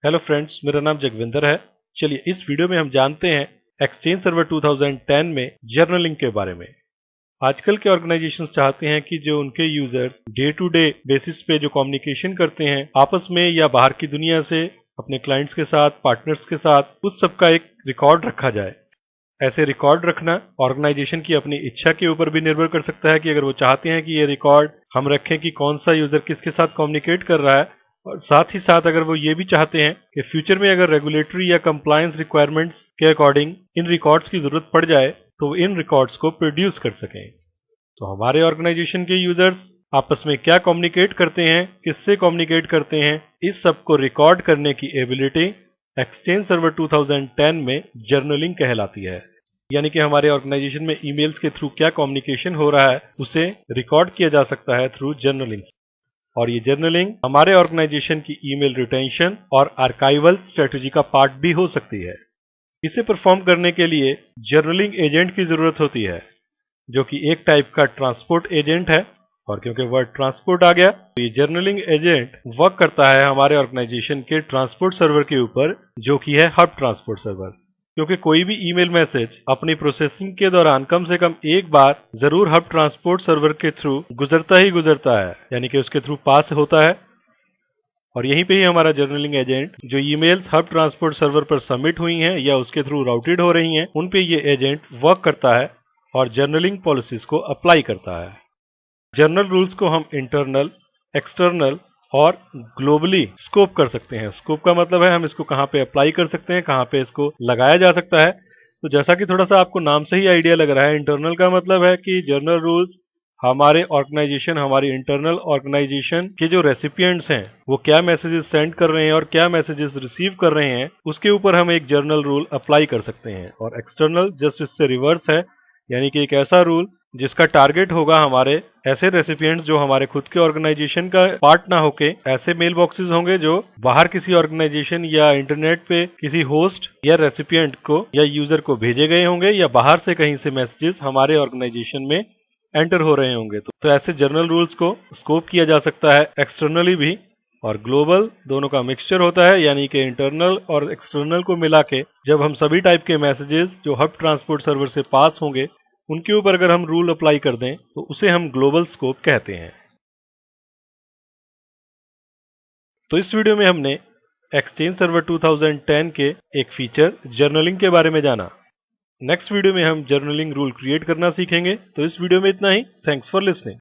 Hello friends, मेरा नाम जगविंदर है। चलिए इस वीडियो में हम जानते हैं एक्सचेंज सर्वर 2010 में जर्नलिंग के बारे में। आजकल के ऑर्गेनाइजेशंस चाहते हैं कि जो उनके users day to day basis पे जो कम्युनिकेशन करते हैं आपस में या बाहर की दुनिया से, अपने क्लाइंट्स के साथ, पार्टनर्स के साथ, उस सब का एक रिकॉर्ड रखा जाए। ऐसे रिकॉर्ड रखना ऑर्गेनाइजेशन की अपनी इच्छा के ऊपर भी निर्भर कर सकता है कि अगर वो चाहते हैं कि ये रिकॉर्ड हम रखें कि कौन सा यूजर किसके साथ कम्युनिकेट कर रहा है, और साथ ही साथ अगर वो ये भी चाहते हैं कि फ्यूचर में अगर रेगुलेटरी या कंप्लायंस रिक्वायरमेंट्स के अकॉर्डिंग इन रिकॉर्ड्स की जरूरत पड़ जाए तो वो इन रिकॉर्ड्स को प्रोड्यूस कर सकें। तो हमारे ऑर्गेनाइजेशन के यूजर्स आपस में क्या कम्युनिकेट करते हैं, किससे कम्युनिकेट करते हैं, इस सब को रिकॉर्ड करने की एबिलिटी एक्सचेंज सर्वर 2010 में जर्नलिंग कहलाती है। यानी कि हमारे ऑर्गेनाइजेशन में ईमेल्स के थ्रू क्या कम्युनिकेशन हो रहा है उसे रिकॉर्ड किया जा सकता है थ्रू जर्नलिंग। और ये जर्नलिंग हमारे ऑर्गेनाइजेशन की ईमेल रिटेंशन और आर्काइवल स्ट्रेटजी का पार्ट भी हो सकती है। इसे परफॉर्म करने के लिए जर्नलिंग एजेंट की जरूरत होती है, जो कि एक टाइप का ट्रांसपोर्ट एजेंट है। और क्योंकि वर्ड ट्रांसपोर्ट आ गया तो ये जर्नलिंग एजेंट वर्क करता है हमारे ऑर्गेनाइजेशन के ट्रांसपोर्ट सर्वर के ऊपर, जो कि है हब ट्रांसपोर्ट सर्वर। क्योंकि कोई भी ईमेल मैसेज अपनी प्रोसेसिंग के दौरान कम से कम एक बार जरूर हब ट्रांसपोर्ट सर्वर के थ्रू गुजरता ही गुजरता है, यानी कि उसके थ्रू पास होता है। और यहीं पे ही हमारा जर्नलिंग एजेंट जो ईमेल्स हब ट्रांसपोर्ट सर्वर पर सबमिट हुई हैं या उसके थ्रू राउटेड हो रही हैं, उन पे ये एजेंट वर्क करता है और जर्नलिंग पॉलिसीज को अप्लाई करता है। जर्नल रूल्स को हम इंटरनल, एक्सटर्नल और ग्लोबली स्कोप कर सकते हैं। स्कोप का मतलब है हम इसको कहाँ पे अप्लाई कर सकते हैं, कहाँ पे इसको लगाया जा सकता है। तो जैसा कि थोड़ा सा आपको नाम से ही आइडिया लग रहा है, इंटरनल का मतलब है कि जर्नल रूल्स हमारे ऑर्गेनाइजेशन, हमारी इंटरनल ऑर्गेनाइजेशन के जो रेसिपिएंट्स हैं वो क्या मैसेजेस सेंड कर रहे हैं और क्या मैसेजेस रिसीव कर रहे हैं, उसके ऊपर हम एक जर्नल रूल अप्लाई कर सकते हैं। और एक्सटर्नल जस्ट इससे रिवर्स है, यानी कि एक ऐसा रूल जिसका टारगेट होगा हमारे ऐसे रेसिपिएंट्स जो हमारे खुद के ऑर्गेनाइजेशन का पार्ट ना होके ऐसे मेल बॉक्सेस होंगे जो बाहर किसी ऑर्गेनाइजेशन या इंटरनेट पे किसी होस्ट या रेसिपिएंट को या यूजर को भेजे गए होंगे, या बाहर से कहीं से मैसेजेस हमारे ऑर्गेनाइजेशन में एंटर हो रहे होंगे। तो ऐसे जर्नल रूल्स को स्कोप किया जा सकता है एक्सटर्नली भी, और ग्लोबल दोनों का मिक्सचर होता है, यानी कि इंटरनल और एक्सटर्नल को मिला के जब हम सभी टाइप के मैसेजेस जो हब ट्रांसपोर्ट सर्वर से पास होंगे उनके ऊपर अगर हम रूल अप्लाई कर दें तो उसे हम ग्लोबल स्कोप कहते हैं। तो इस वीडियो में हमने एक्सचेंज सर्वर 2010 के एक फीचर जर्नलिंग के बारे में जाना। नेक्स्ट वीडियो में हम जर्नलिंग रूल क्रिएट करना सीखेंगे। तो इस वीडियो में इतना ही। Thanks for listening.